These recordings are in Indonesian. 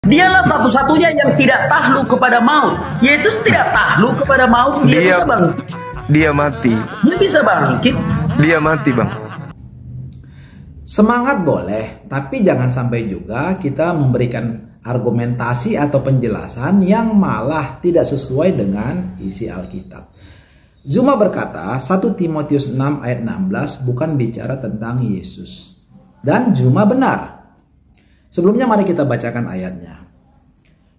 Dialah satu-satunya yang tidak takluk kepada maut. Yesus tidak takluk kepada maut. Dia bisa bangkit. Dia mati. Dia bisa bangkit. Dia mati, Bang. Semangat boleh, tapi jangan sampai juga kita memberikan argumentasi atau penjelasan yang malah tidak sesuai dengan isi Alkitab. Zuma berkata, 1 Timotius 6 ayat 16 bukan bicara tentang Yesus. Dan Zuma benar. Sebelumnya mari kita bacakan ayatnya.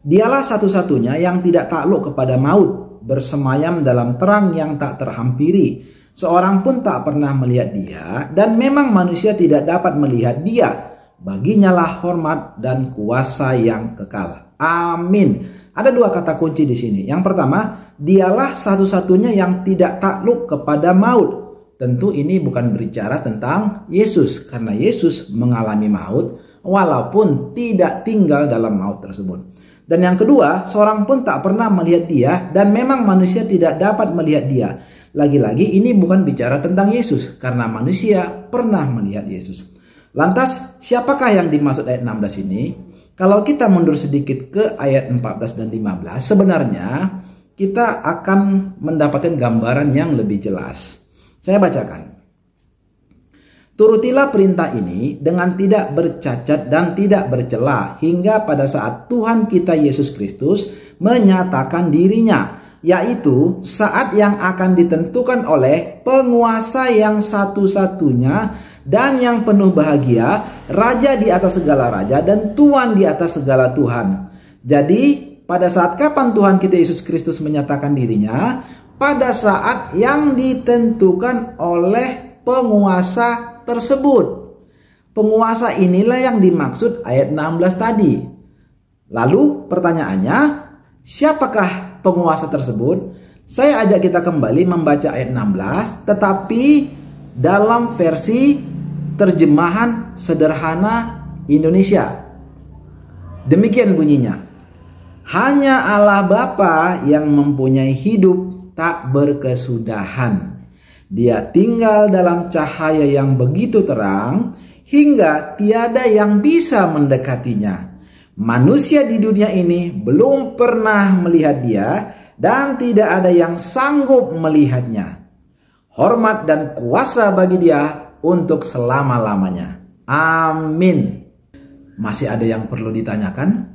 Dialah satu-satunya yang tidak takluk kepada maut, bersemayam dalam terang yang tak terhampiri. Seorang pun tak pernah melihat dia, dan memang manusia tidak dapat melihat dia. Baginya lah hormat dan kuasa yang kekal. Amin. Ada dua kata kunci di sini. Yang pertama, dialah satu-satunya yang tidak takluk kepada maut. Tentu ini bukan berbicara tentang Yesus, karena Yesus mengalami maut walaupun tidak tinggal dalam maut tersebut. Dan yang kedua, seorang pun tak pernah melihat dia, dan memang manusia tidak dapat melihat dia. Lagi-lagi ini bukan bicara tentang Yesus, karena manusia pernah melihat Yesus. Lantas siapakah yang dimaksud ayat 16 ini? Kalau kita mundur sedikit ke ayat 14 dan 15, sebenarnya kita akan mendapatkan gambaran yang lebih jelas. Saya bacakan. Turutilah perintah ini dengan tidak bercacat dan tidak bercela hingga pada saat Tuhan kita Yesus Kristus menyatakan dirinya, yaitu saat yang akan ditentukan oleh penguasa yang satu-satunya dan yang penuh bahagia, Raja di atas segala raja dan Tuhan di atas segala Tuhan. Jadi pada saat kapan Tuhan kita Yesus Kristus menyatakan dirinya? Pada saat yang ditentukan oleh penguasa tersebut. Penguasa inilah yang dimaksud ayat 16 tadi. Lalu pertanyaannya, siapakah penguasa tersebut? Saya ajak kita kembali membaca ayat 16, tetapi dalam versi terjemahan sederhana Indonesia. Demikian bunyinya. Hanya Allah Bapa yang mempunyai hidup tak berkesudahan. Dia tinggal dalam cahaya yang begitu terang hingga tiada yang bisa mendekatinya. Manusia di dunia ini belum pernah melihat dia dan tidak ada yang sanggup melihatnya. Hormat dan kuasa bagi dia untuk selama-lamanya. Amin. Masih ada yang perlu ditanyakan?